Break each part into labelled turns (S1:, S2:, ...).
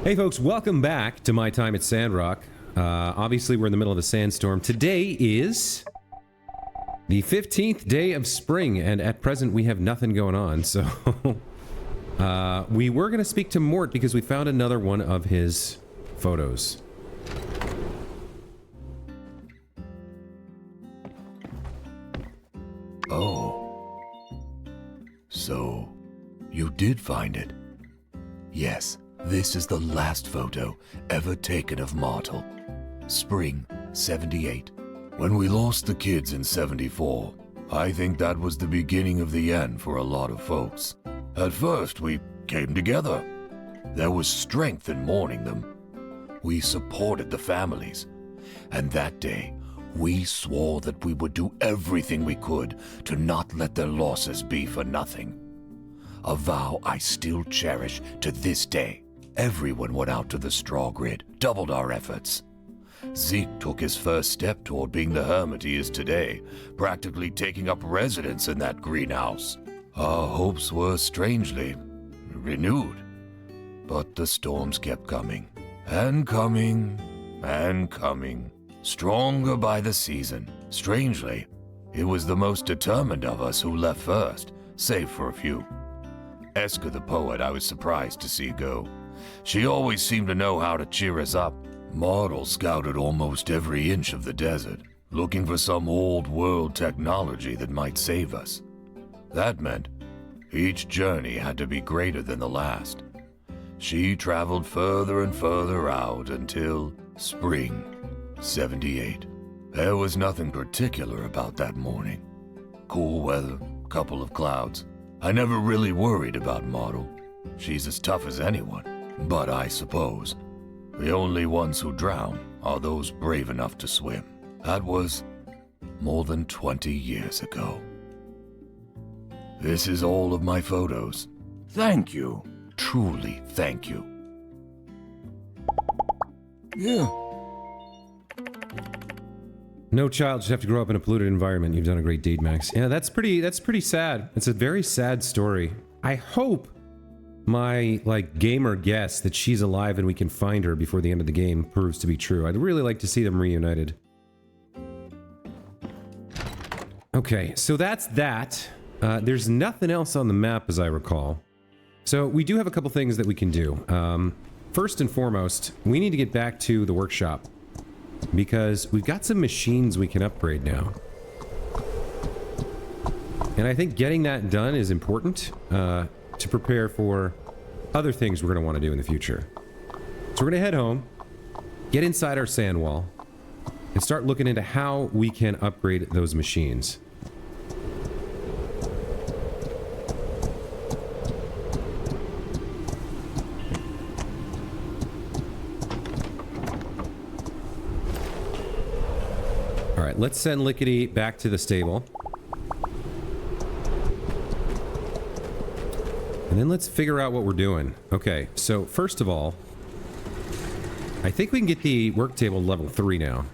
S1: Hey folks, welcome back to my time at Sandrock. Obviously we're in the middle of a sandstorm. Today is the 15th day of spring, and at present we have nothing going on, so... we were going to speak to Mort because we found another one of his photos.
S2: Oh. So, you did find it? Yes. This is the last photo ever taken of Martle. Spring 78. When we lost the kids in 74, I think that was the beginning of the end for a lot of folks. At first, we came together. There was strength in mourning them. We supported the families. And that day, we swore that we would do everything we could to not let their losses be for nothing. A vow I still cherish to this day. Everyone went out to the straw grid, doubled our efforts. Zeke took his first step toward being the hermit he is today, practically taking up residence in that greenhouse. Our hopes were strangely renewed, but the storms kept coming, and coming, and coming, stronger by the season. Strangely, it was the most determined of us who left first, save for a few. Eska the poet I was surprised to see go. She always seemed to know how to cheer us up. Martle scouted almost every inch of the desert, looking for some old world technology that might save us. That meant each journey had to be greater than the last. She traveled further and further out until spring 78. There was nothing particular about that morning. Cool weather, couple of clouds. I never really worried about Martle. She's as tough as anyone. But I suppose the only ones who drown are those brave enough to swim. That was more than 20 years ago. This is all of my photos. Thank you. Truly thank you. Yeah.
S1: No child should have to grow up in a polluted environment. You've done a great deed, Max. Yeah, that's pretty sad. It's a very sad story. I hope my, gamer guess that she's alive and we can find her before the end of the game proves to be true. I'd really like to see them reunited. Okay, so that's that. There's nothing else on the map, as I recall. So we do have a couple things that we can do. First and foremost, we need to get back to the workshop, because we've got some machines we can upgrade now. And I think getting that done is important, to prepare for other things we're going to want to do in the future. So we're going to head home, get inside our sand wall, and start looking into how we can upgrade those machines. Alright, let's send Lickety back to the stable. And then let's figure out what we're doing. Okay, so first of all, I think we can get the work table level 3 now.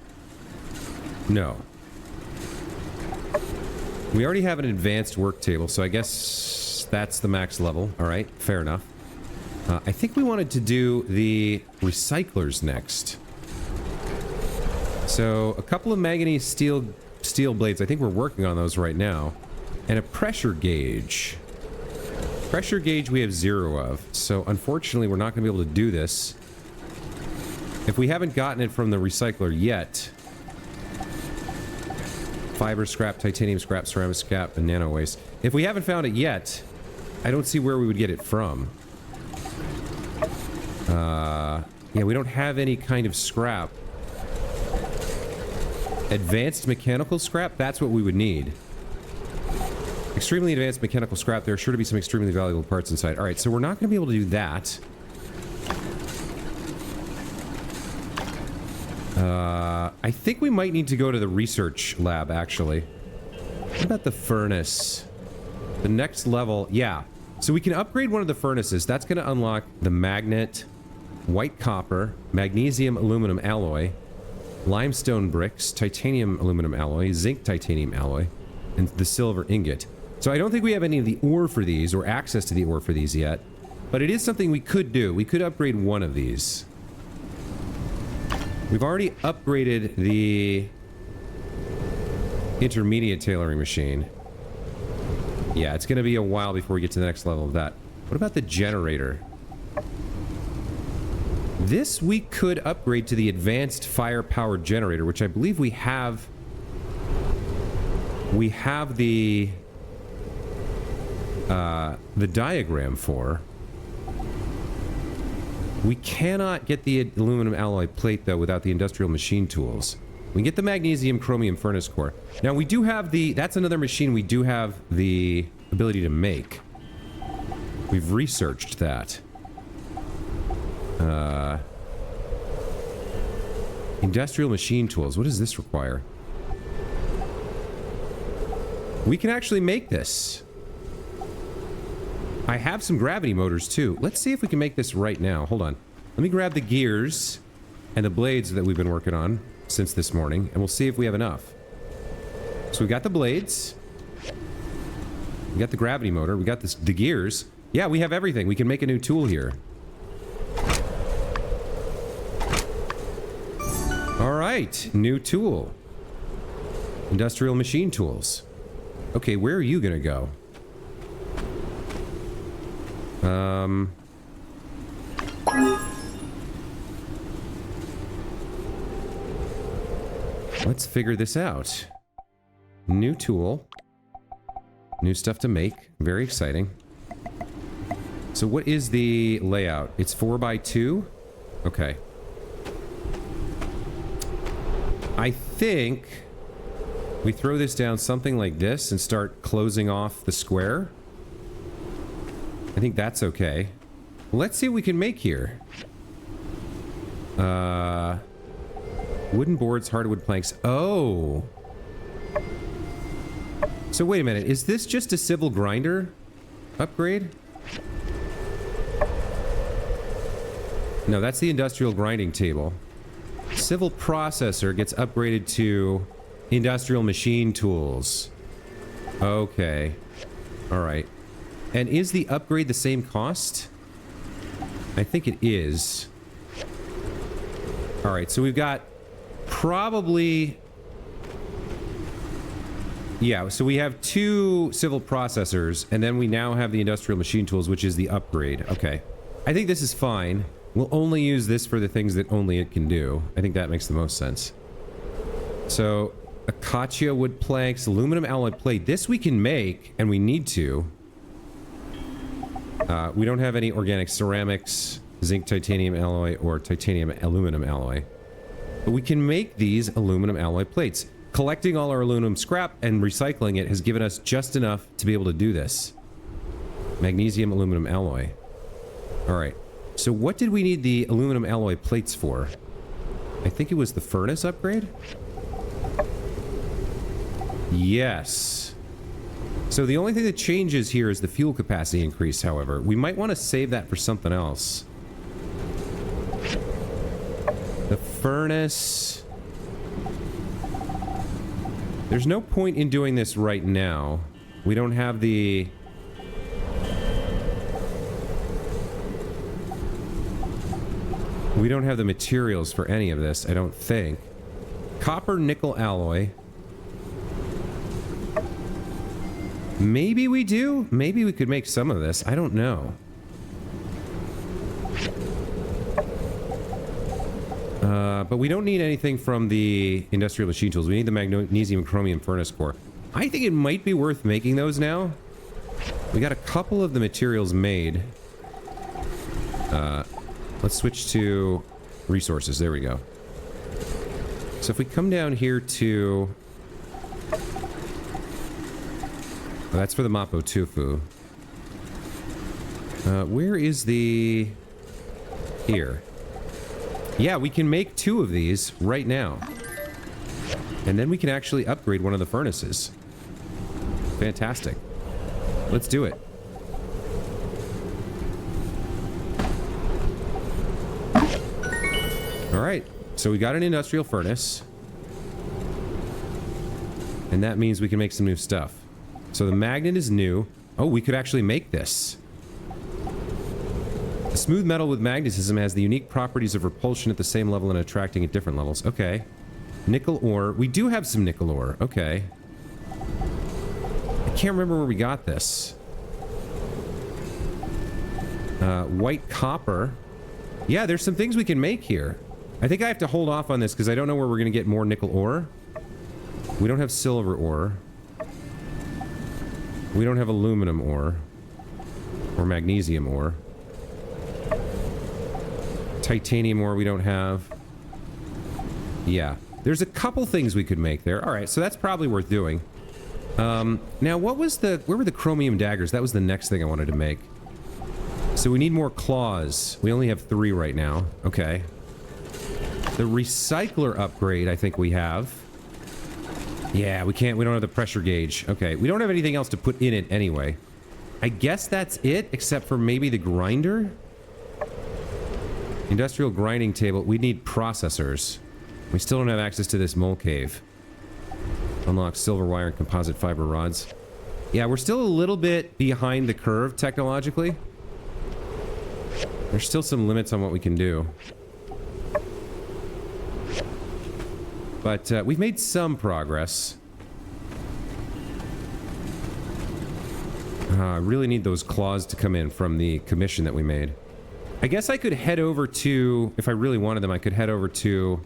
S1: No. We already have an advanced work table, so I guess that's the max level. Alright, fair enough. I think we wanted to do the recyclers next. So, a couple of manganese steel blades. I think we're working on those right now. And a pressure gauge. Pressure gauge we have 0 of, so unfortunately we're not going to be able to do this if we haven't gotten it from the recycler yet. Fiber scrap, titanium scrap, ceramic scrap, and nano waste. If we haven't found it yet, I don't see where we would get it from. Yeah, we don't have any kind of scrap. Advanced mechanical scrap, that's what we would need. Extremely advanced mechanical scrap. There are sure to be some extremely valuable parts inside. Alright, so we're not going to be able to do that. I think we might need to go to the research lab, actually. What about the furnace? The next level, yeah. So we can upgrade one of the furnaces. That's going to unlock the magnet, white copper, magnesium aluminum alloy, limestone bricks, titanium aluminum alloy, zinc titanium alloy, and the silver ingot. So I don't think we have any of the ore for these, or access to the ore for these yet. But it is something we could do. We could upgrade one of these. We've already upgraded the intermediate tailoring machine. Yeah, it's going to be a while before we get to the next level of that. What about the generator? This we could upgrade to the advanced firepower generator, which I believe we have. We have the diagram for. We cannot get the aluminum alloy plate, though, without the industrial machine tools. We can get the magnesium chromium furnace core. Now, we do have the... That's another machine we do have the ability to make. We've researched that. Industrial machine tools. What does this require? We can actually make this. I have some gravity motors, too. Let's see if we can make this right now. Hold on. Let me grab the gears and the blades that we've been working on since this morning, and we'll see if we have enough. So we got the blades. We got the gravity motor. We got the gears. Yeah, we have everything. We can make a new tool here. All right. New tool. Industrial machine tools. Okay, where are you gonna go? Let's figure this out. New tool. New stuff to make. Very exciting. So what is the layout? It's 4x2? Okay. I think we throw this down something like this and start closing off the square. I think that's okay. Let's see what we can make here. Wooden boards, hardwood planks. Oh. So wait a minute. Is this just a civil grinder upgrade? No, that's the industrial grinding table. Civil processor gets upgraded to industrial machine tools. Okay. All right. And is the upgrade the same cost? I think it is. All right, so we've got probably... Yeah, so we have 2 civil processors, and then we now have the industrial machine tools, which is the upgrade. Okay. I think this is fine. We'll only use this for the things that only it can do. I think that makes the most sense. So, acacia wood planks, aluminum alloy plate. This we can make, and we need to. We don't have any organic ceramics, zinc titanium alloy, or titanium aluminum alloy. But we can make these aluminum alloy plates. Collecting all our aluminum scrap and recycling it has given us just enough to be able to do this. Magnesium aluminum alloy. Alright. So what did we need the aluminum alloy plates for? I think it was the furnace upgrade? Yes. So the only thing that changes here is the fuel capacity increase, however. We might want to save that for something else. The furnace... There's no point in doing this right now. We don't have the... We don't have the materials for any of this, I don't think. Copper nickel alloy. Maybe we do? Maybe we could make some of this. I don't know. But we don't need anything from the industrial machine tools. We need the magnesium chromium furnace core. I think it might be worth making those now. We got a couple of the materials made. Let's switch to resources. There we go. So if we come down here to... Oh, that's for the Mapo Tofu. Where is the... Here. Yeah, we can make 2 of these right now. And then we can actually upgrade one of the furnaces. Fantastic. Let's do it. Alright, so we got an industrial furnace. And that means we can make some new stuff. So the magnet is new. Oh, we could actually make this. A smooth metal with magnetism has the unique properties of repulsion at the same level and attracting at different levels. Okay. Nickel ore. We do have some nickel ore. Okay. I can't remember where we got this. White copper. Yeah, there's some things we can make here. I think I have to hold off on this because I don't know where we're going to get more nickel ore. We don't have silver ore. We don't have aluminum ore. Or magnesium ore. Titanium ore we don't have. Yeah. There's a couple things we could make there. Alright, so that's probably worth doing. Now what was the... Where were the chromium daggers? That was the next thing I wanted to make. So we need more claws. We only have 3 right now. Okay. The recycler upgrade I think we have. Yeah, we don't have the pressure gauge. Okay, we don't have anything else to put in it anyway. I guess that's it, except for maybe the grinder? Industrial grinding table. We need processors. We still don't have access to this mole cave. Unlock silver wire and composite fiber rods. Yeah, we're still a little bit behind the curve technologically. There's still some limits on what we can do. But we've made some progress. I really need those claws to come in from the commission that we made. I guess I could head over to... If I really wanted them, I could head over to...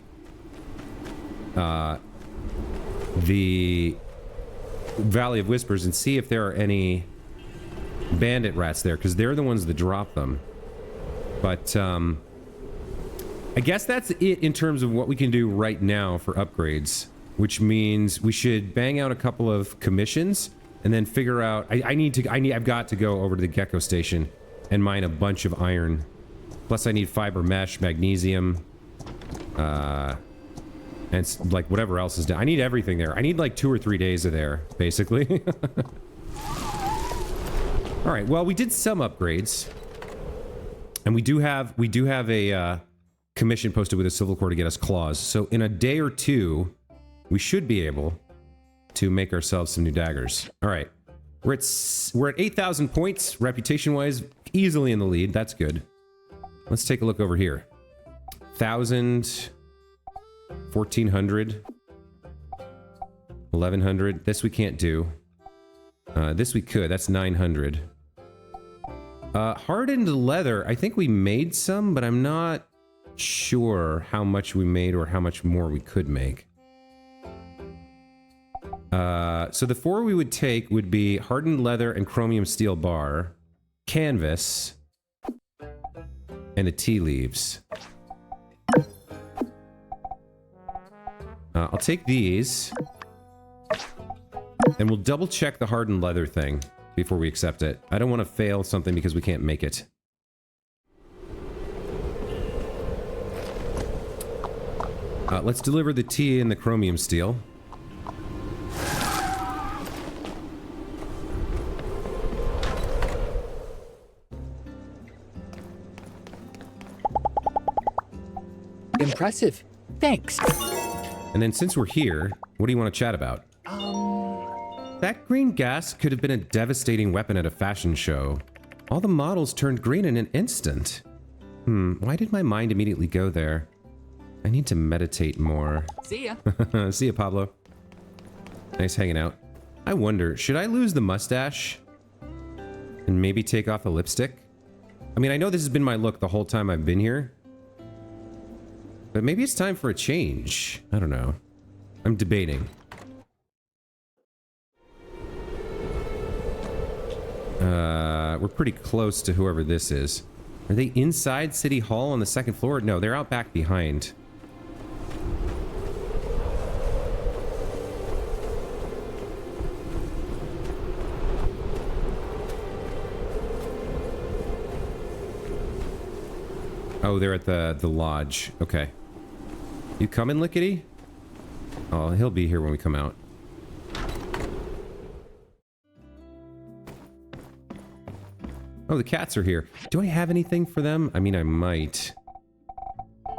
S1: the Valley of Whispers and see if there are any bandit rats there, because they're the ones that drop them. But, I guess that's it in terms of what we can do right now for upgrades, which means we should bang out a couple of commissions and then figure out... I've got to go over to the Gecko Station and mine a bunch of iron. Plus I need fiber mesh, magnesium, and like whatever else is down. I need everything there. I need like 2 or 3 days of there, basically. Alright, well we did some upgrades. And we do have a commission posted with a silver core to get us claws. So in a day or 2, we should be able to make ourselves some new daggers. All right, we're at 8,000 points reputation-wise, easily in the lead. That's good. Let's take a look over here. 1,000, 1,400, 1,100. This we can't do. This we could. That's 900. Hardened leather, I think we made some, but I'm not sure how much we made or how much more we could make. So the 4 we would take would be hardened leather and chromium steel bar, canvas, and the tea leaves. I'll take these, and we'll double check the hardened leather thing before we accept it. I don't want to fail something because we can't make it. Let's deliver the tea and the chromium steel.
S3: Impressive. Thanks.
S1: And then since we're here, what do you want to chat about? That green gas could have been a devastating weapon at a fashion show. All the models turned green in an instant. Why did my mind immediately go there? I need to meditate more.
S3: See ya.
S1: See ya, Pablo. Nice hanging out. I wonder, should I lose the mustache? And maybe take off the lipstick? I mean, I know this has been my look the whole time I've been here. But maybe it's time for a change. I don't know. I'm debating. We're pretty close to whoever this is. Are they inside City Hall on the 2nd floor? No, they're out back behind. Oh, they're at the lodge. Okay. You coming, Lickety? Oh, he'll be here when we come out. Oh, the cats are here. Do I have anything for them? I mean, I might.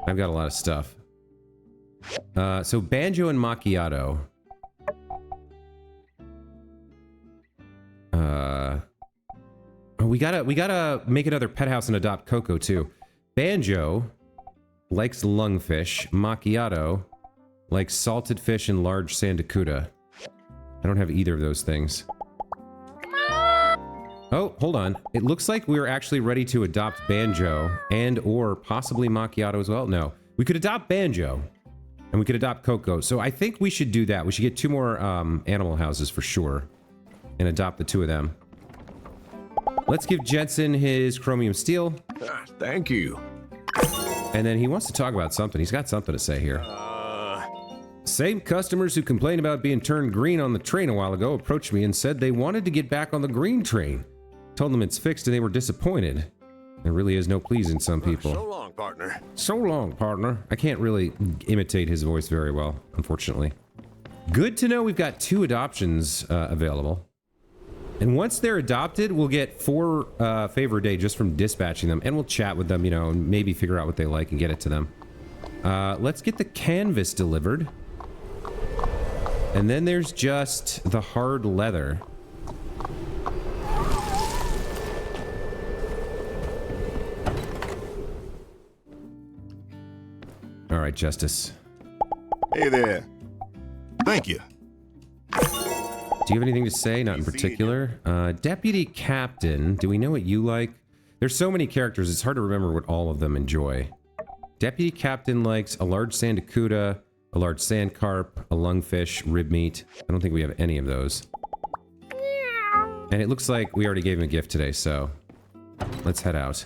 S1: I've got a lot of stuff. So Banjo and Macchiato. Oh, we gotta make another pet house and adopt Coco too. Banjo likes lungfish. Macchiato likes salted fish and large sandacuda. I don't have either of those things. Oh, hold on. It looks like we're actually ready to adopt Banjo and or possibly Macchiato as well. No, we could adopt Banjo and we could adopt Coco. So I think we should do that. We should get 2 more animal houses for sure and adopt the 2 of them. Let's give Jensen his chromium steel.
S3: Thank you.
S1: And then he wants to talk about something. He's got something to say here. Same customers who complained about being turned green on the train a while ago approached me and said they wanted to get back on the green train. Told them it's fixed and they were disappointed. There really is no pleasing some people.
S3: So long, partner.
S1: So long, partner. I can't really imitate his voice very well, unfortunately. Good to know we've got 2 adoptions available. And once they're adopted, we'll get 4 favor a day just from dispatching them. And we'll chat with them, you know, and maybe figure out what they like and get it to them. Let's get the canvas delivered. And then there's just the hard leather. All right, Justice.
S3: Hey there. Thank you.
S1: Do you have anything to say? Not in particular. Deputy Captain, do we know what you like? There's so many characters, it's hard to remember what all of them enjoy. Deputy Captain likes a large sandacuda, a large sand carp, a lungfish, rib meat. I don't think we have any of those. And it looks like we already gave him a gift today, so let's head out.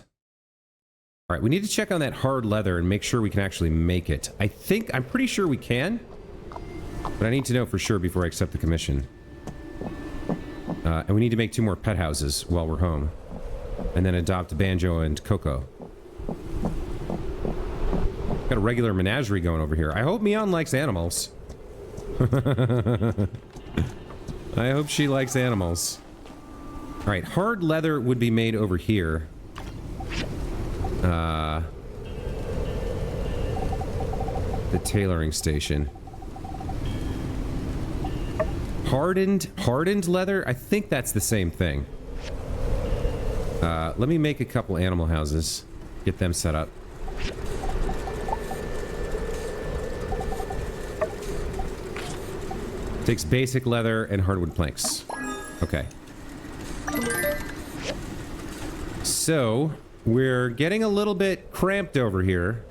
S1: All right, we need to check on that hard leather and make sure we can actually make it. I'm pretty sure we can, but I need to know for sure before I accept the commission. And we need to make 2 more pet houses while we're home. And then adopt Banjo and Coco. Got a regular menagerie going over here. I hope Mion likes animals. I hope she likes animals. Alright, hard leather would be made over here. The tailoring station. Hardened leather? I think that's the same thing. Let me make a couple animal houses. Get them set up. Takes basic leather and hardwood planks. Okay. So, we're getting a little bit cramped over here.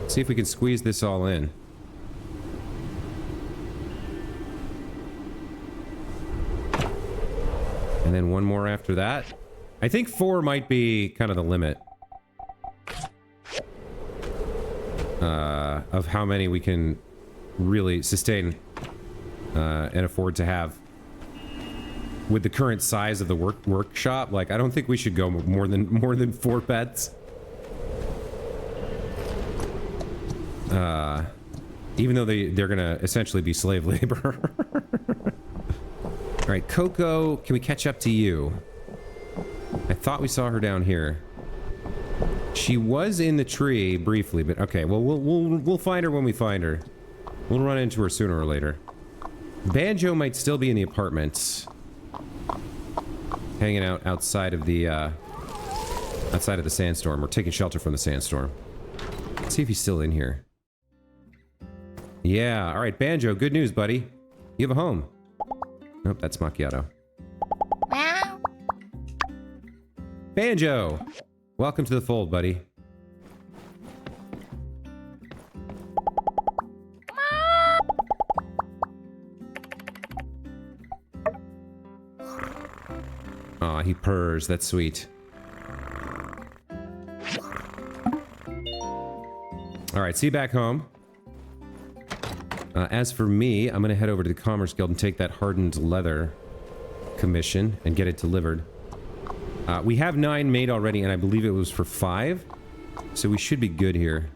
S1: Let's see if we can squeeze this all in. And then 1 more after that. I think 4 might be kind of the limit. Of how many we can really sustain and afford to have. With the current size of the workshop, like, I don't think we should go more than 4 pets. Even though they're gonna essentially be slave labor. All right, Coco, can we catch up to you? I thought we saw her down here. She was in the tree briefly, but okay. Well, we'll find her when we find her. We'll run into her sooner or later. Banjo might still be in the apartments, hanging out outside of the sandstorm, or taking shelter from the sandstorm. Let's see if he's still in here. Yeah. All right, Banjo. Good news, buddy. You have a home. Nope, that's Macchiato.
S4: Meow.
S1: Banjo! Welcome to the fold, buddy. Aw, he purrs. That's sweet. Alright, see you back home. As for me, I'm gonna head over to the Commerce Guild and take that hardened leather commission and get it delivered. We have 9 made already, and I believe it was for 5. So we should be good here.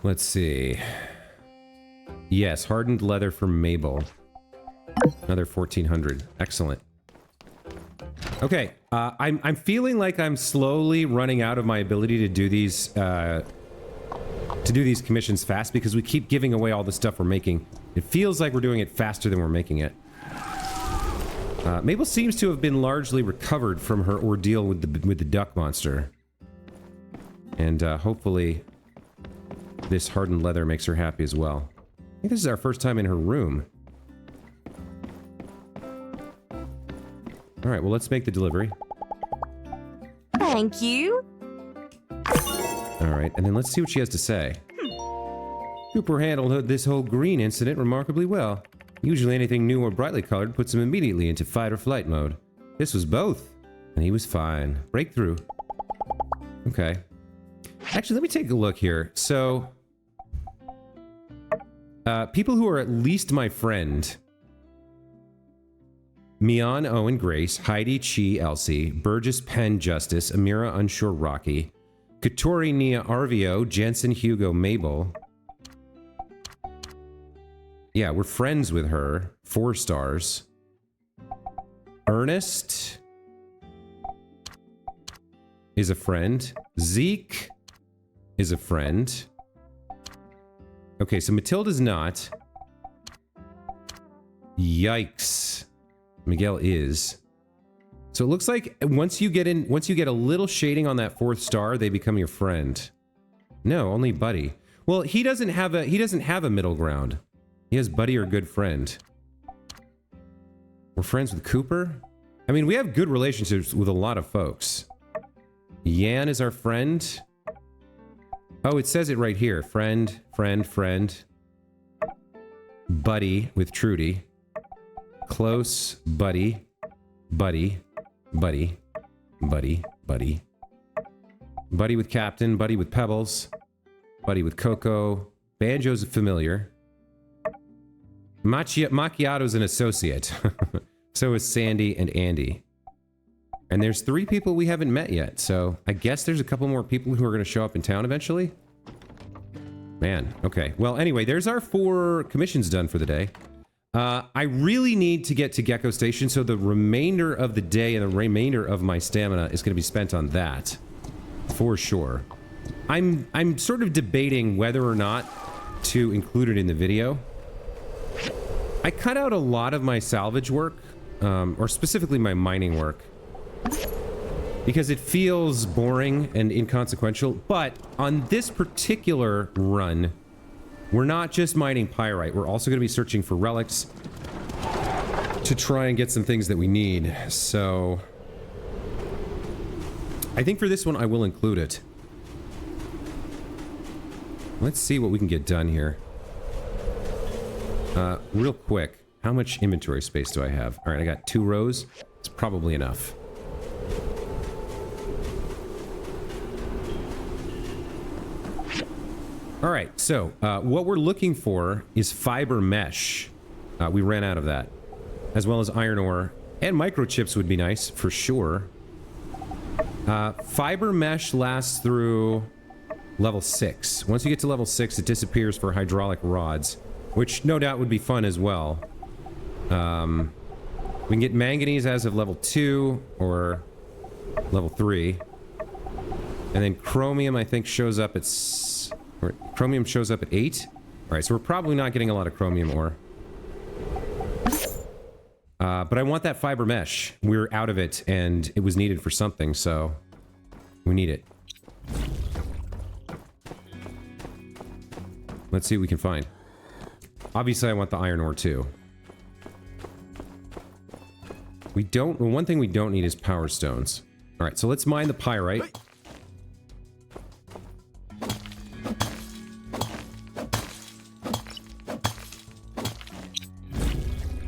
S1: Let's see. Yes, hardened leather for Mabel. Another 1,400. Excellent. Okay, I'm feeling like I'm slowly running out of my ability to do these commissions fast because we keep giving away all the stuff we're making. It feels like we're doing it faster than we're making it. Mabel seems to have been largely recovered from her ordeal with the duck monster, and hopefully this hardened leather makes her happy as well. I think this is our first time in her room. All right, well, let's make the delivery.
S5: Thank you.
S1: All right, and then let's see what she has to say. Cooper handled this whole green incident remarkably well. Usually anything new or brightly colored puts him immediately into fight or flight mode. This was both, and he was fine. Breakthrough. Okay. Actually, let me take a look here. So, people who are at least my friend. Mian, Owen, Grace, Heidi, Chi, Elsie, Burgess, Penn, Justice, Amira, Unsure, Rocky, Katori, Nia, Arvio, Jensen, Hugo, Mabel. Yeah, we're friends with her. 4 stars. Ernest is a friend. Zeke is a friend. Okay, so Matilda's not. Yikes. Miguel is. So it looks like once you get a little shading on that 4th star, they become your friend. No, only Buddy. Well, he doesn't have a middle ground. He has Buddy or good friend. We're friends with Cooper? I mean, we have good relationships with a lot of folks. Yan is our friend. Oh, it says it right here. Friend, friend, friend. Buddy with Trudy. Close, buddy, buddy, buddy, buddy, buddy. Buddy with Captain, buddy with Pebbles, buddy with Coco. Banjo's a familiar. Macchiato's an associate. So is Sandy and Andy. And there's 3 people we haven't met yet, so I guess there's a couple more people who are going to show up in town eventually. Man, okay. Well, anyway, there's our 4 commissions done for the day. I really need to get to Gecko Station, so the remainder of the day and the remainder of my stamina is going to be spent on that. For sure. I'm sort of debating whether or not to include it in the video. I cut out a lot of my salvage work, or specifically my mining work, because it feels boring and inconsequential, but on this particular run, we're not just mining pyrite, we're also going to be searching for relics to try and get some things that we need, so I think for this one I will include it. Let's see what we can get done here. Real quick, how much inventory space do I have? Alright, I got 2 rows. It's probably enough. Alright, so, what we're looking for is fiber mesh. We ran out of that. As well as iron ore. And microchips would be nice, for sure. Fiber mesh lasts through level 6. Once you get to level 6, it disappears for hydraulic rods. Which no doubt would be fun as well. We can get manganese as of level 2 or level 3. And then chromium, I think, shows up at... chromium shows up at 8. Alright, so we're probably not getting a lot of chromium ore. But I want that fiber mesh. We're out of it, and it was needed for something, so... we need it. Let's see what we can find. Obviously, I want the iron ore, too. We don't... well, one thing we don't need is power stones. Alright, so let's mine the pyrite.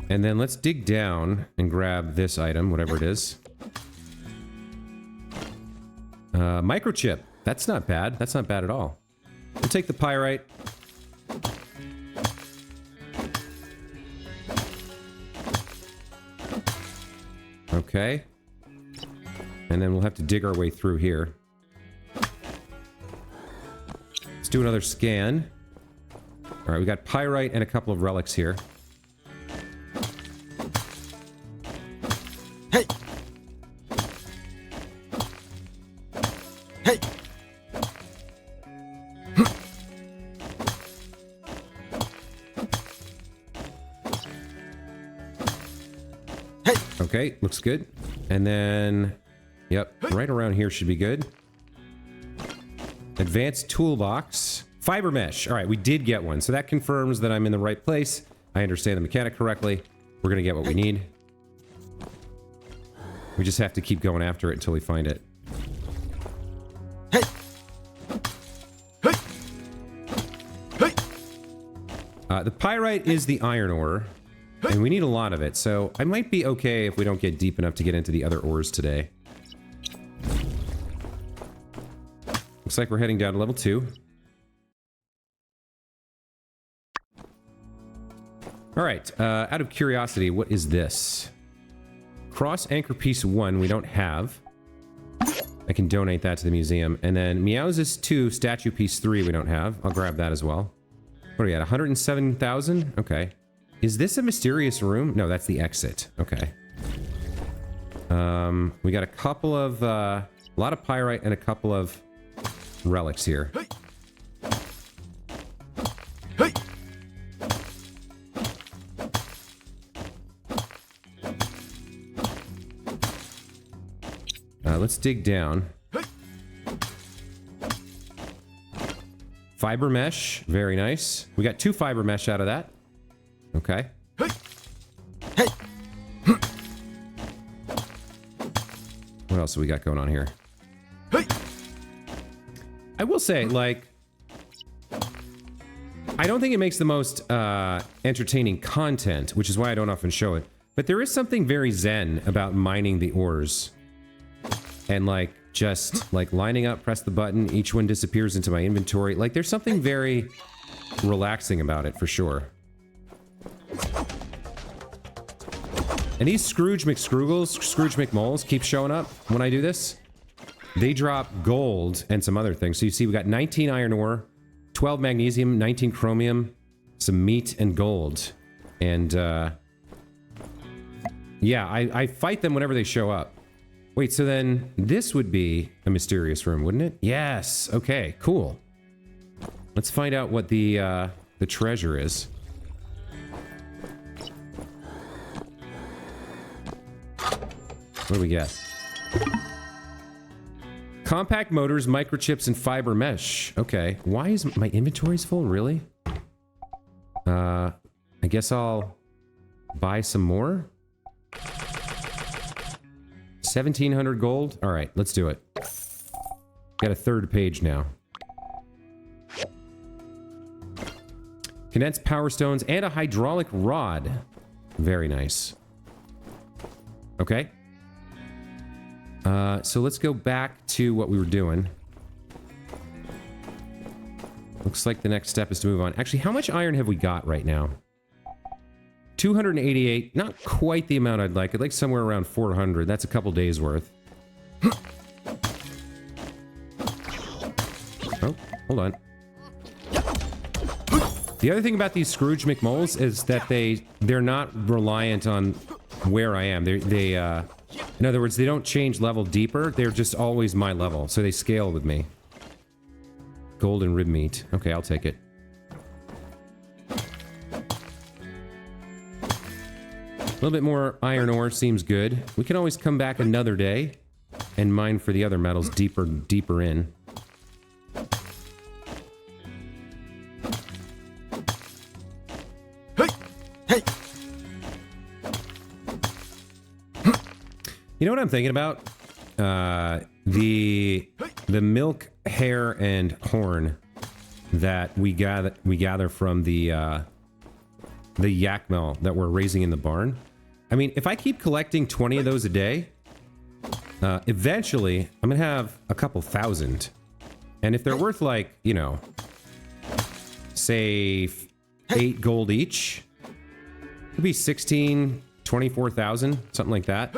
S1: And then let's dig down and grab this item, whatever it is. Microchip. That's not bad. That's not bad at all. We'll take the pyrite. Okay. And then we'll have to dig our way through here. Let's do another scan. Alright, we got pyrite and a couple of relics here.
S6: Hey!
S1: Okay, looks good. And then, yep, right around here should be good. Advanced toolbox. Fiber mesh. All right, we did get one. So that confirms that I'm in the right place. I understand the mechanic correctly. We're going to get what we need. We just have to keep going after it until we find it. The pyrite is the iron ore, and we need a lot of it, so I might be okay if we don't get deep enough to get into the other ores today. Looks like we're heading down to level 2. Alright, out of curiosity, what is this? Cross anchor piece 1 we don't have. I can donate that to the museum. And then Meows's 2 statue piece 3 we don't have. I'll grab that as well. What are we at? 107,000? Okay. Is this a mysterious room? No, that's the exit. Okay. We got a couple of, a lot of pyrite and a couple of relics here. Let's dig down. Fiber mesh, very nice. We got 2 fiber mesh out of that. Okay. What else have we got going on here? I will say, like, I don't think it makes the most entertaining content, which is why I don't often show it. But there is something very zen about mining the ores. And, like, just, like, lining up, press the button, each one disappears into my inventory. Like, there's something very relaxing about it, for sure. And these Scrooge McMoles keep showing up when I do this. They drop gold and some other things. So you see we got 19 iron ore, 12 magnesium, 19 chromium, some meat, and gold. And, yeah, I fight them whenever they show up. Wait, so then this would be a mysterious room, wouldn't it? Yes. Okay, cool. Let's find out what the treasure is. What do we get? Compact motors, microchips, and fiber mesh. Okay. Why is my inventory's full? Really? I guess I'll buy some more. 1,700 gold. All right, let's do it. Got a 3rd page now. Condensed power stones and a hydraulic rod. Very nice. Okay. So let's go back to what we were doing. Looks like the next step is to move on. Actually, how much iron have we got right now? 288. Not quite the amount I'd like. I'd like somewhere around 400. That's a couple days worth. Oh, hold on. The other thing about these Scrooge McMoles is that they're not reliant on where I am. In other words, they don't change level deeper. They're just always my level, so they scale with me. Golden rib meat. Okay, I'll take it. A little bit more iron ore seems good. We can always come back another day and mine for the other metals deeper in. You know what I'm thinking about? The milk, hair, and horn that we gather from the yak mill that we're raising in the barn. I mean, if I keep collecting 20 of those a day, eventually I'm gonna have a couple thousand. And if they're worth, like, you know, say 8 gold each, it'd be 16, 24,000, something like that.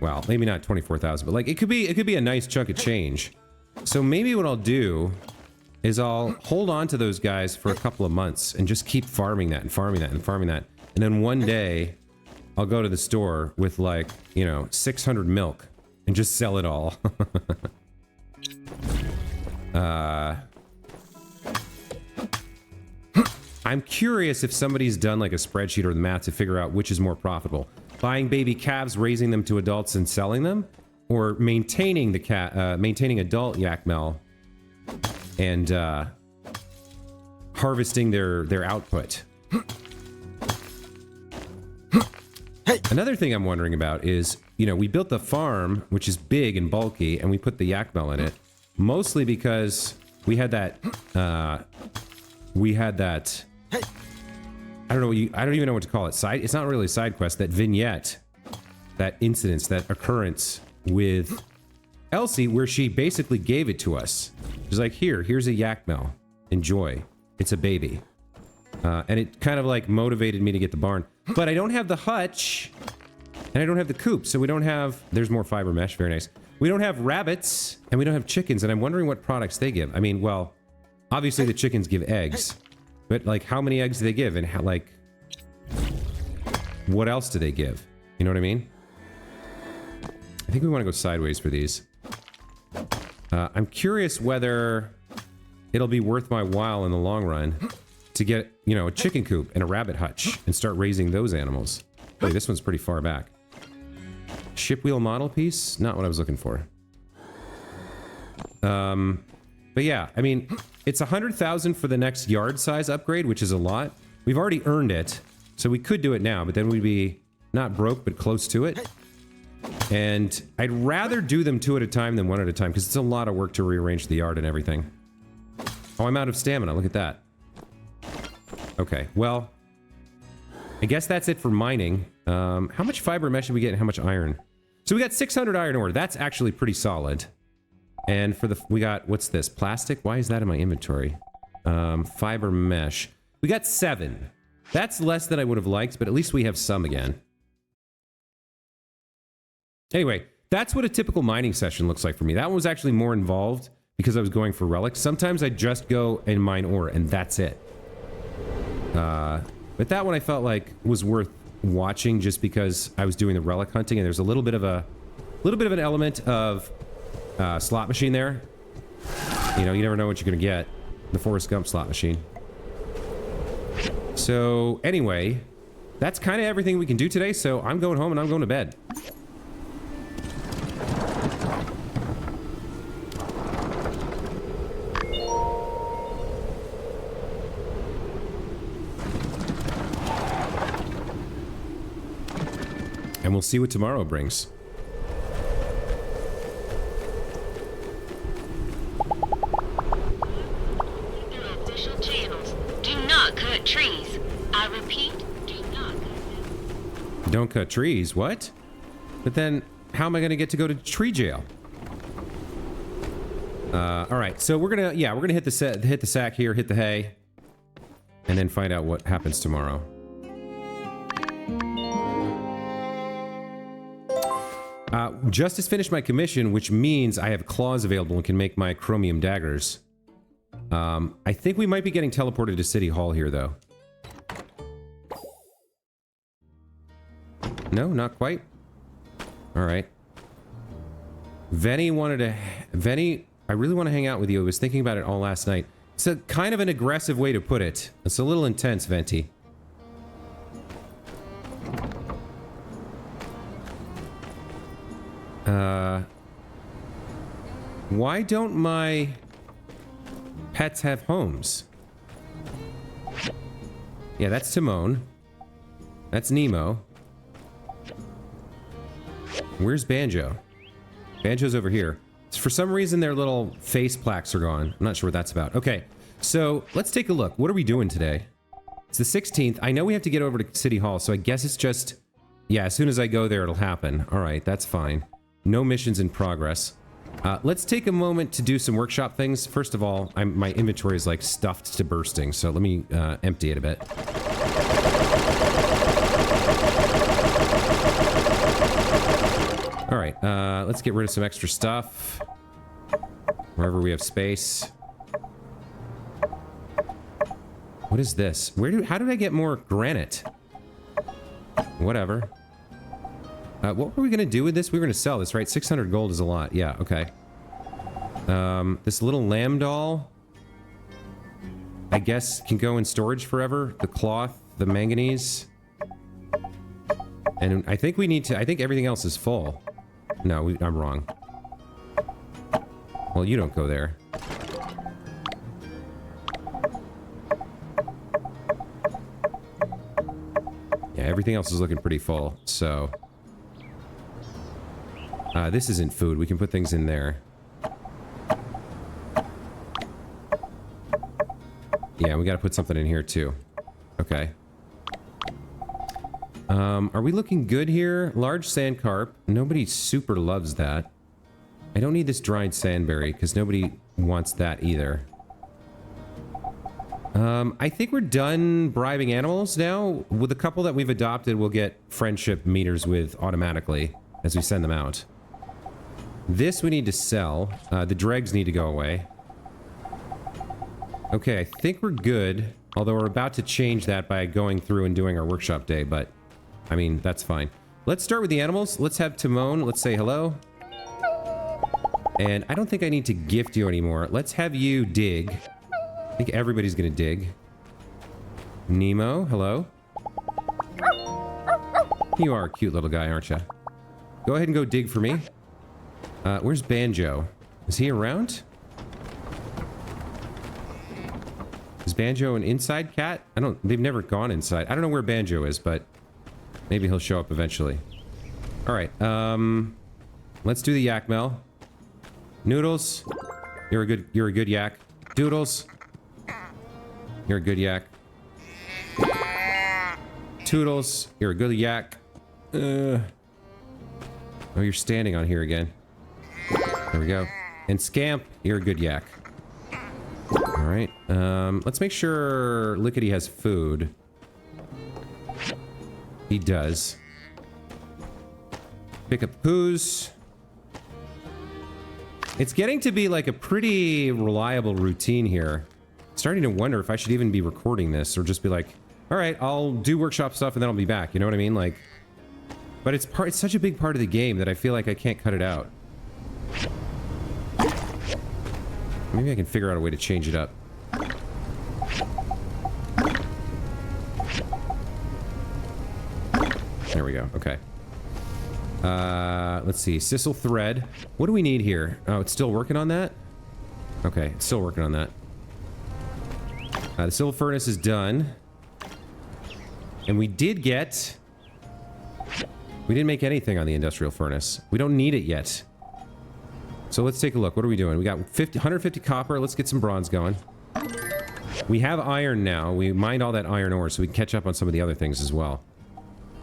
S1: Well, maybe not 24,000, but like it could be a nice chunk of change. So maybe what I'll do is I'll hold on to those guys for a couple of months and just keep farming that and farming that and farming that. And then one day I'll go to the store with, like, you know, 600 milk and just sell it all. I'm curious if somebody's done like a spreadsheet or the math to figure out which is more profitable. Buying baby calves, raising them to adults and selling them, or maintaining the maintaining adult yak mel and harvesting their output. Hey. Another thing I'm wondering about is, you know, we built the farm, which is big and bulky, and we put the yak mel in it, mostly because we had that,
S5: Hey.
S1: I don't know, I don't even know what to call it. It's not really a side quest, that vignette, that incident, that occurrence with Elsie, where she basically gave it to us. She's like, here's a yak mel. Enjoy. It's a baby. And it kind of like motivated me to get the barn. But I don't have the hutch, and I don't have the coop, so we don't have... There's more fiber mesh, very nice. We don't have rabbits, and we don't have chickens, and I'm wondering what products they give. I mean, well, obviously the chickens give eggs, but like how many eggs do they give, and how, like... What else do they give? You know what I mean? I think we want to go sideways for these. I'm curious whether it'll be worth my while in the long run to get, you know, a chicken coop and a rabbit hutch and start raising those animals. Wait, this one's pretty far back. Ship wheel model piece? Not what I was looking for. But yeah, I mean, it's 100,000 for the next yard size upgrade, which is a lot. We've already earned it, so we could do it now, but then we'd be not broke, but close to it. And I'd rather do them 2 at a time than 1 at a time, because it's a lot of work to rearrange the yard and everything. Oh, I'm out of stamina. Look at that. Okay, well, I guess that's it for mining. How much fiber mesh did we get and how much iron? So we got 600 iron ore. That's actually pretty solid. And for the... We got... What's this? Plastic? Why is that in my inventory? Fiber mesh. We got 7. That's less than I would have liked, but at least we have some again. Anyway, that's what a typical mining session looks like for me. That one was actually more involved because I was going for relics. Sometimes I just go and mine ore, and that's it. But that one I felt like was worth watching just because I was doing the relic hunting, and there's a little bit of an element of slot machine there. You know, you never know what you're gonna get. The Forrest Gump slot machine. So anyway, that's kind of everything we can do today. So I'm going home and I'm going to bed. And we'll see what tomorrow brings.
S6: Through official channels. Do not cut trees. I repeat, do not cut them.
S1: Don't cut trees? What? But then, how am I going to get to go to tree jail? All right, so we're gonna hit the sack here, hit the hay, and then find out what happens tomorrow. Justice finished my commission, which means I have claws available and can make my chromium daggers. I think we might be getting teleported to City Hall here, though. No, not quite. All right. Venny, I really want to hang out with you. I was thinking about it all last night. It's a kind of an aggressive way to put it. It's a little intense, Venti. Why don't my pets have homes? Yeah, that's Timon. That's Nemo. Where's Banjo? Banjo's over here. For some reason, their little face plaques are gone. I'm not sure what that's about. Okay, so let's take a look. What are we doing today? It's the 16th. I know we have to get over to City Hall, so I guess it's just... Yeah, as soon as I go there, it'll happen. All right, that's fine. No missions in progress. Let's take a moment to do some workshop things. First of all, my inventory is like stuffed to bursting, so let me empty it a bit. All right, let's get rid of some extra stuff. Wherever we have space. What is this? How did I get more granite? Whatever. What were we going to do with this? We were going to sell this, right? 600 gold is a lot. Yeah, okay. This little lamb doll, I guess, can go in storage forever. The cloth, the manganese. And I think we need to... I think everything else is full. No, I'm wrong. Well, you don't go there. Yeah, everything else is looking pretty full, so... this isn't food. We can put things in there. Yeah, we gotta put something in here, too. Okay. Are we looking good here? Large sand carp. Nobody super loves that. I don't need this dried sandberry, because nobody wants that either. I think we're done bribing animals now. With a couple that we've adopted, we'll get friendship meters with automatically as we send them out. This we need to sell. The dregs need to go away. Okay, I think we're good. Although we're about to change that by going through and doing our workshop day, but... I mean, that's fine. Let's start with the animals. Let's have Timon. Let's say hello. And I don't think I need to gift you anymore. Let's have you dig. I think everybody's gonna dig. Nemo, hello. You are a cute little guy, aren't you? Go ahead and go dig for me. Where's Banjo? Is he around? Is Banjo an inside cat? They've never gone inside. I don't know where Banjo is, but maybe he'll show up eventually. Alright, let's do the yak mel. Noodles, you're a good yak. Doodles, you're a good yak. Toodles, you're a good yak. Oh, you're standing on here again. There we go. And Scamp, you're a good yak. Alright, let's make sure Lickety has food. He does. Pick up poos. It's getting to be like a pretty reliable routine here. Starting to wonder if I should even be recording this or just be like, all right, I'll do workshop stuff and then I'll be back. You know what I mean? Like, but it's such a big part of the game that I feel like I can't cut it out. Maybe I can figure out a way to change it up. There we go. Okay. Let's see. Sissel thread. What do we need here? Oh, it's still working on that? Okay, it's still working on that. The silver furnace is done. And we didn't make anything on the industrial furnace. We don't need it yet. So let's take a look. What are we doing? We got 150 copper. Let's get some bronze going. We have iron now. We mined all that iron ore so we can catch up on some of the other things as well.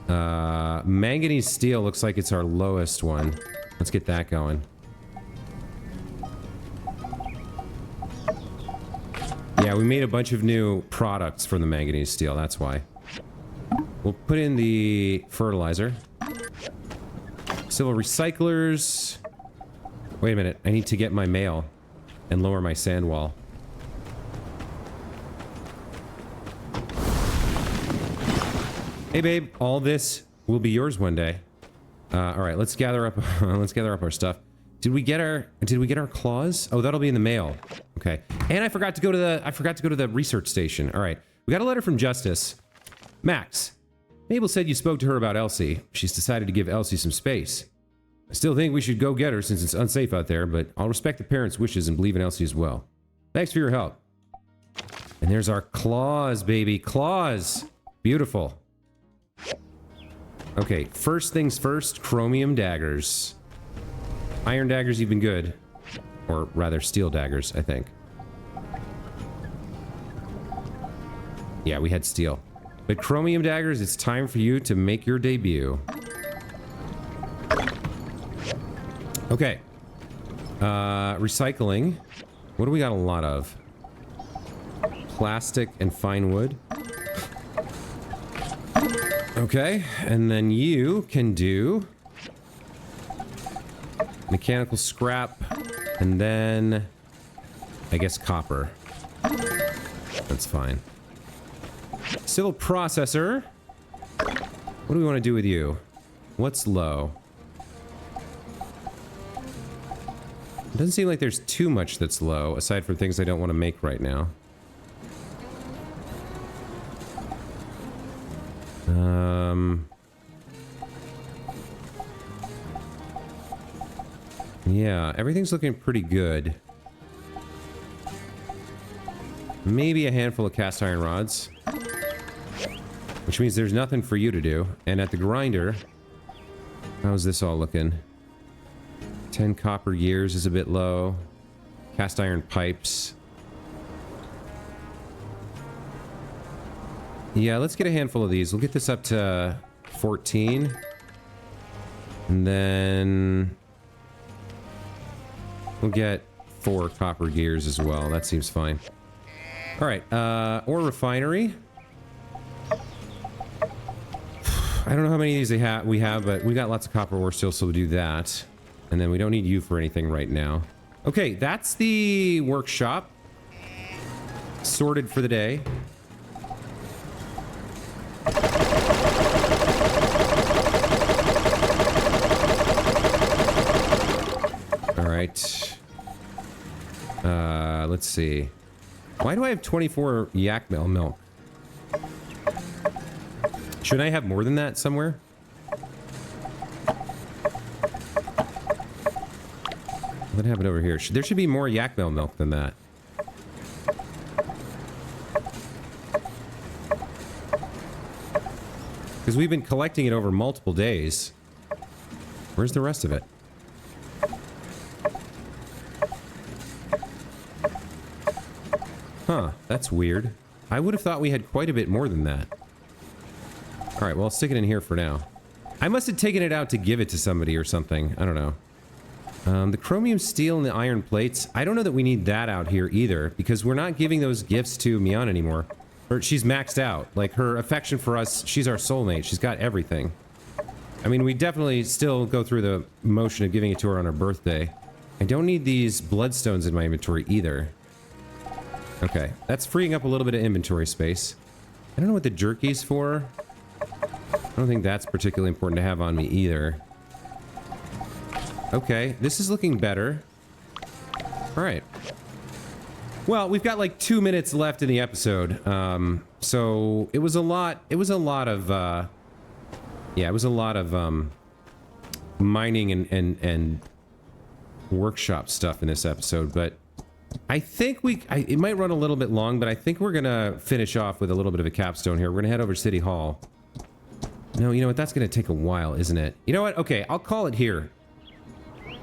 S1: Manganese steel looks like it's our lowest one. Let's get that going. Yeah, we made a bunch of new products from the manganese steel. That's why. We'll put in the fertilizer. Civil recyclers. Wait a minute. I need to get my mail and lower my sand wall. Hey babe, all this will be yours one day. All right, let's gather up. Let's gather up our stuff. Did we get our claws? Oh, that'll be in the mail. Okay. And I forgot to go to the research station. All right, we got a letter from Justice. Max, Mabel said you spoke to her about Elsie. She's decided to give Elsie some space. I still think we should go get her since it's unsafe out there, but I'll respect the parents' wishes and believe in Elsie as well. Thanks for your help. And there's our claws, baby. Claws. Beautiful. Okay, first things first, chromium daggers. Iron daggers even good. Or rather, steel daggers, I think. Yeah, we had steel. But chromium daggers, it's time for you to make your debut. Okay. Recycling. What do we got a lot of? Plastic and fine wood. Okay, and then you can do mechanical scrap, and then I guess copper. That's fine. Civil processor. What do we want to do with you? What's low? It doesn't seem like there's too much that's low, aside from things I don't want to make right now. Yeah, everything's looking pretty good. Maybe a handful of cast iron rods. Which means there's nothing for you to do. And at the grinder, how's this all looking? 10 copper gears is a bit low. Cast iron pipes. Yeah, let's get a handful of these. We'll get this up to 14. And then we'll get 4 copper gears as well. That seems fine. All right, ore refinery. I don't know how many of these we have, but we got lots of copper ore still, so we'll do that. And then we don't need you for anything right now. Okay, that's the workshop. Sorted for the day. All right. Let's see. Why do I have 24 yak milk? Should I have more than that somewhere? What happened over here? There should be more yak milk than that. Because we've been collecting it over multiple days. Where's the rest of it? Huh, that's weird. I would have thought we had quite a bit more than that. Alright, well, I'll stick it in here for now. I must have taken it out to give it to somebody or something. I don't know. The chromium steel and the iron plates. I don't know that we need that out here either, because we're not giving those gifts to Mian anymore. Or she's maxed out. Like, her affection for us, she's our soulmate. She's got everything. I mean, we definitely still go through the motion of giving it to her on her birthday. I don't need these bloodstones in my inventory either. Okay, that's freeing up a little bit of inventory space. I don't know what the jerky's for. I don't think that's particularly important to have on me either. Okay, this is looking better. Alright. Well, we've got like 2 minutes left in the episode. So it was a lot of mining and workshop stuff in this episode, but I think it might run a little bit long, but I think we're gonna finish off with a little bit of a capstone here. We're gonna head over to City Hall. No, you know what? That's gonna take a while, isn't it? You know what? Okay, I'll call it here.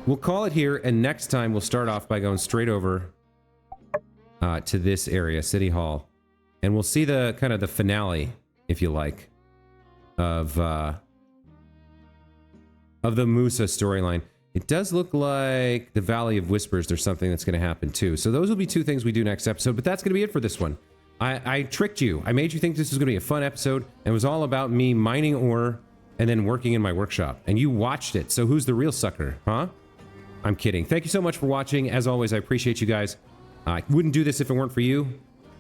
S1: We'll call it here, and next time we'll start off by going straight over to this area, City Hall. And we'll see the kind of the finale, if you like, of the Musa storyline. It does look like the Valley of Whispers, there's something that's going to happen too. So those will be 2 things we do next episode, but that's going to be it for this one. I tricked you. I made you think this was going to be a fun episode, and it was all about me mining ore and then working in my workshop. And you watched it, so who's the real sucker, huh? I'm kidding. Thank you so much for watching. As always, I appreciate you guys. I wouldn't do this if it weren't for you.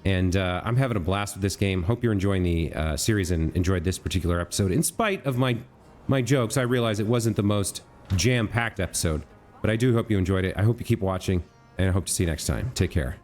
S1: And I'm having a blast with this game. Hope you're enjoying the series and enjoyed this particular episode. In spite of my jokes, I realize it wasn't the most jam-packed episode. But I do hope you enjoyed it. I hope you keep watching, and I hope to see you next time. Take care.